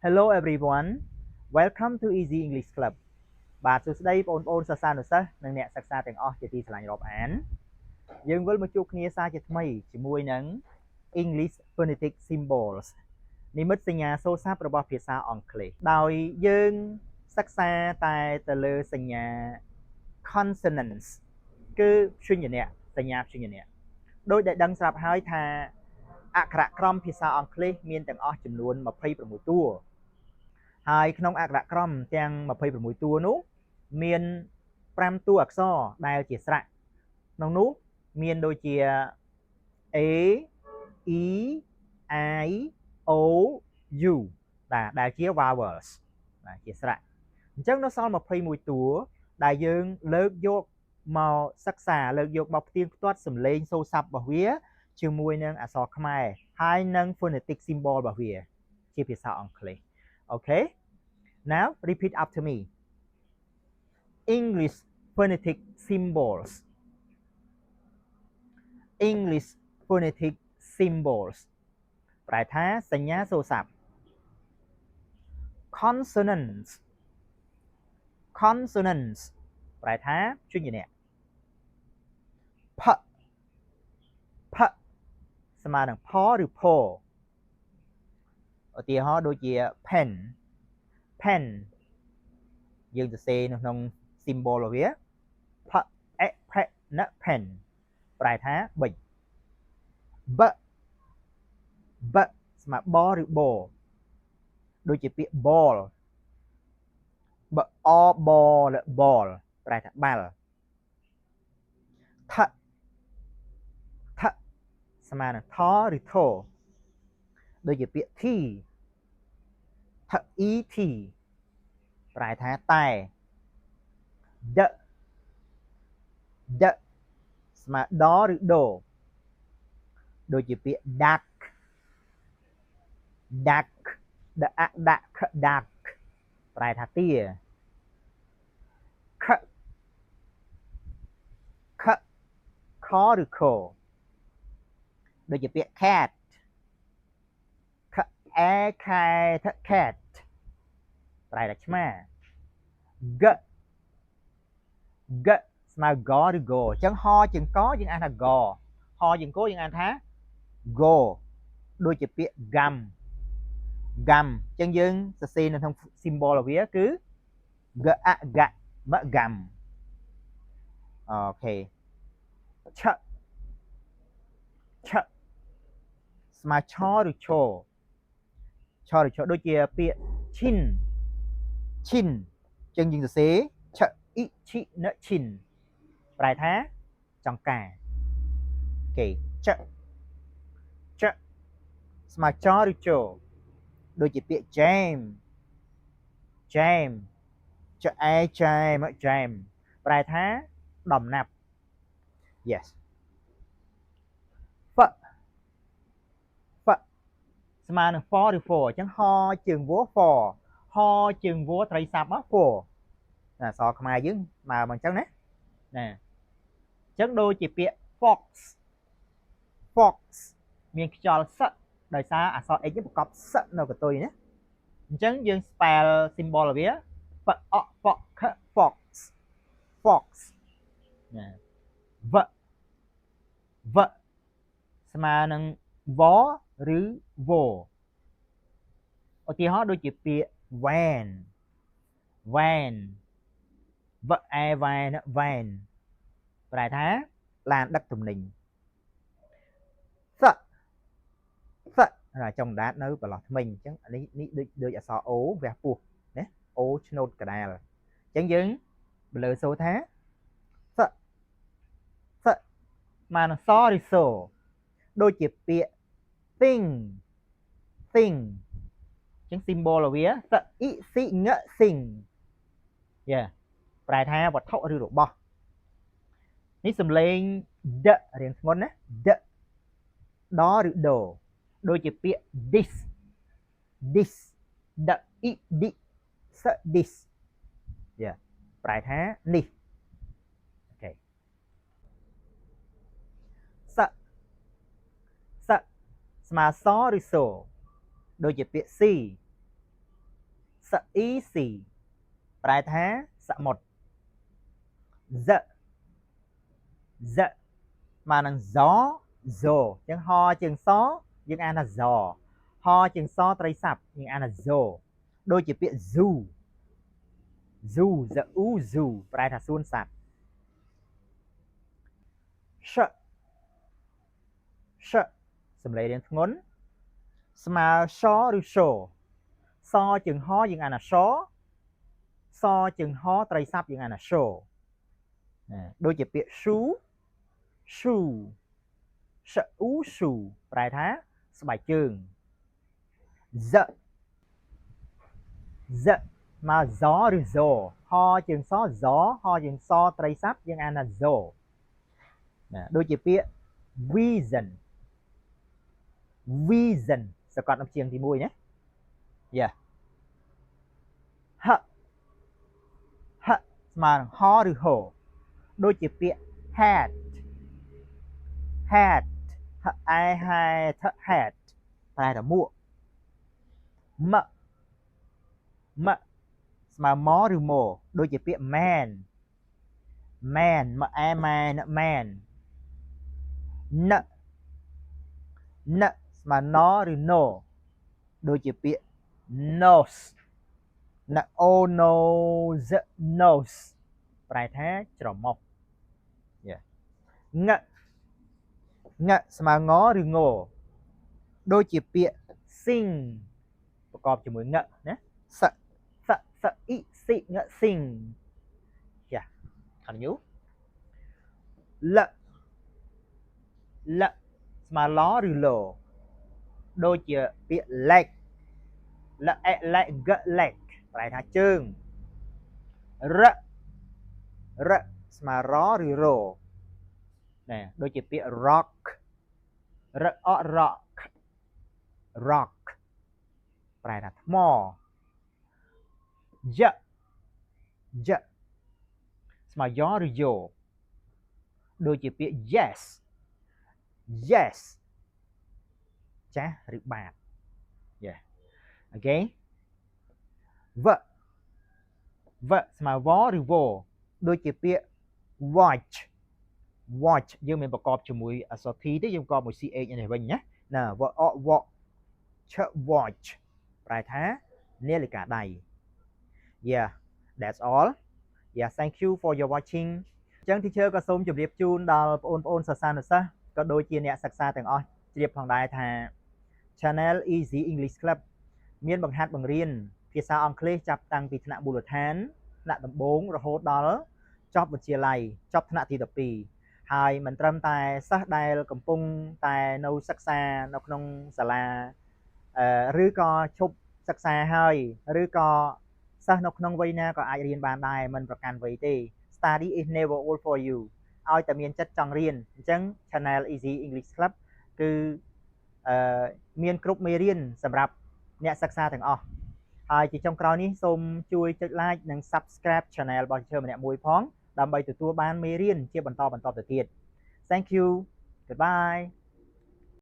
Hello everyone welcome to Easy English Club បាទសួស្តីបងប្អូនសិស្សានុសិស្សនិងអ្នកសិក្សាទាំងអស់ជាទីស្រឡាញ់រាប់អានយើងវិលមកជួបគ្នាសារជាថ្មីជាមួយនឹង English Phonetic Symbols និមិត្តសញ្ញាសូរស័ព្ទរបស់ភាសាអង់គ្លេសដោយយើងសិក្សាតែទៅលើសញ្ញា consonants គឺព្យញ្ជនៈសញ្ញាព្យញ្ជនៈដោយដែលដឹងស្រាប់ហើយថាអក្ខរក្រមភាសាអង់គ្លេសមានទាំងអស់ចំនួន26តួហើយក្នុងអក្ខរក្រមទាំង26តួនោះមាន5តួអក្សរដែលជាស្រៈក្នុងនោះមានដូចជា A E I O U ដែលជា vowels ជាស្រៈអញ្ចឹងនៅសល់21តួដែលយើងលើកយកមកសិក្សាលើកយកមកផ្ទៀងផ្ទាត់សំឡេងសូរស័ព្ទរបស់វាជាមួយនឹងអក្សរខ្មែរហើយនឹង phonetic symbol របស់វាជាភាសាអង់គ្លេសអូខេNow repeat after me. English phonetic symbols. English phonetic symbols. ប្រែថាសញ្ញាសូរស័ព្ទ Consonants. Consonants. ប្រែថាព្យញ្ជនៈ P. P. ស្មើនឹងផឬផឧទាហរណ៍ដូចជា pen pen យើងសរសេរនៅក្នុង symbol របស់វា p e p n pen ប្រែថាប៊ិច b b ស្មើបឬបដូចជាពាក្យ ball b o ball ball ប្រែថាបាល់ th th ស្មើនឹងថឬធដូចជាពាក្យ tea th e t ប្រែថាតែ d d ស្មើដឬដូដូចជាពាក្យ duck duckដាក់ duck ប្រែថាទា k k ខឬខដូចជាពាក្យ cat k e cat ប្រែថាឆ្មា g g ស្មើកឬកអញ្ចឹងហជាងកយើងអានថាកហជាងកយើងអានថា go ដូចជាពាក្យ gum gum អញ្ចឹងយើងសរសេរនៅក្នុង symbol របស់វាគឺ g a g m gum អូខេឆឆស្មើឆឬឈឆឬឈដូចជាពាក្យ chin chin អញ្ចឹងយើងសរសេរឆអ៊ីឈីណឈិនប្រែថាចង្កាអូខេចស្មើចឬជដូចជាពាក្យ jam jam ចអែ jam jam ប្រែថាដំណាប់ yes ហ្វស្មើនឹង for ឬ for អញ្ចឹងហជើងវោ for ហជើងវោត្រីស័ព្ទមក for អក្សរខ្មែរយើងមកអញ្ចឹងណាអញ្ចឹងដូចជាពាក្យ fox fox មានខ្យល់សឹកដោយសារអក្សរ x នេះប្រកបសឹកនៅកតុយណាអញ្ចឹងយើង spell symbol របស់វា f o fox fox fox v v ស្មើនឹង v ឬ vo ឧទាហរណ៍ដូចជាពាក្យ van van v e van van ប្រែថាឡានដឹកទំនិញសចុងដាតនៅប្រឡោះថ្មិញអញ្ចឹងនេះដូចអក្សរ O វះពោះណា O ឆ្នោតកដាលអញ្ចឹងយើងលើសូថាសមកនឹងសឬសូដូចជាពាក្យ thing thing អញ្ចឹង symbol របស់វាសអ៊ីស៊ីង thing ប្រែថាវត្ថុឬរបស់នេះសំឡេង d រៀងធ្ងន់ណា d ដឬដូដូចជាពាក្យ this this d i d s this ប្រែថានេះអូខេសស្មើសឬសូដូចជាពាក្យ c Sea sea ប្រែថាសមុទ្រ Z Z មកនឹង zo zo អញ្ចឹងហជើងសយើងអានថា zo ហជើងសត្រីស័ព្ទយើងអានថា zo ដូចជាពាក្យ zoo zoo zoo ប្រែថាសួនសត្វ sh sh សំឡេងរៀងធ្ងន់ស្មើ sh ឬ sho សជើងហយើងអានថា sho សជើងហត្រីស័ព្ទយើងអានថា sho ដូចជាពាក្យ shoe shoe shoe ប្រែថាស្បែកជើង z z មក zo ឬ zo ហជើងស zo ហជើងសត្រីស័ព្ទយើងអានថា zo ដូចជាពាក្យ vision vision សកត់នៅជាងទី1ណា yeah ហហស្មើនឹងហឬហដូចជាពាក្យ hat hat hat ប្រែថាមួក m m ស្មើមឬមដូចជាពាក្យ man man មកអែម៉ែ man ណណស្មើណឬ no ដូចជាពាក្យ nose ណ o nose nose ប្រែថាច្រមុះ ងងស្មើងឬងដូចជាពាក្យ sing ប្រកបជាមួយងណាសសអ៊ីស៊ីង sing ចាខាងញូលលស្មើឡឬលដូចជាពាក្យ leg លអេ leg leg ប្រែថាជើងររស្មើរឬរណែដូចជាពាក្យ rock រអ rock rock ប្រែថាថ្មយយស្មើយ៉ឬយោដូចជាពាក្យ yes yes ចាស់ឬបាទ yeah okay វវស្មើវឬវដូចជាពាក្យ watch watch យើងមានប្រកបជាមួយអក្សរ t ទេយើងប្រកបមួយ ch នេះវិញណាណា watch ប្រែថានាឡិកាដៃ yeah that's all yeah thank you for your watching អញ្ចឹង teacher ក៏សូមជម្រាបជូនដល់បងប្អូនសិស្សានុសិស្សក៏ដូចជាអ្នកសិក្សាទាំងអស់ជ្រាបផងដែរថា Channel Easy English Club មានបង្ហាត់បង្រៀនភាសាអង់គ្លេសចាប់តាំងពីថ្នាក់មូលដ្ឋានថ្នាក់ដំបូងរហូតដល់ចប់វិទ្យាល័យចប់ថ្នាក់ទី12ហើយមិនត្រឹមតែសិស្សដែលកំពុងតែនៅសិក្សានៅក្នុងសាលាឬក៏ឈប់សិក្សាហើយឬក៏សិស្សនៅក្នុងវ័យណាក៏អាចរៀនបានដែរមិនប្រកាន់វ័យទេ Study is never old for you ឲ្យតែមានចិត្តចង់រៀនអញ្ចឹង Channel Easy English Club គឺមានគ្រប់មេរៀនសម្រាប់អ្នកសិក្សាទាំងអស់ហើយជាចុងក្រោយនេះសូមជួយចុច like និង subscribe channel របស់teacher ម្នាក់មួយផងដើម្បីទទួលបានមេរៀនជាបន្តទៅទៀត Thank you goodbye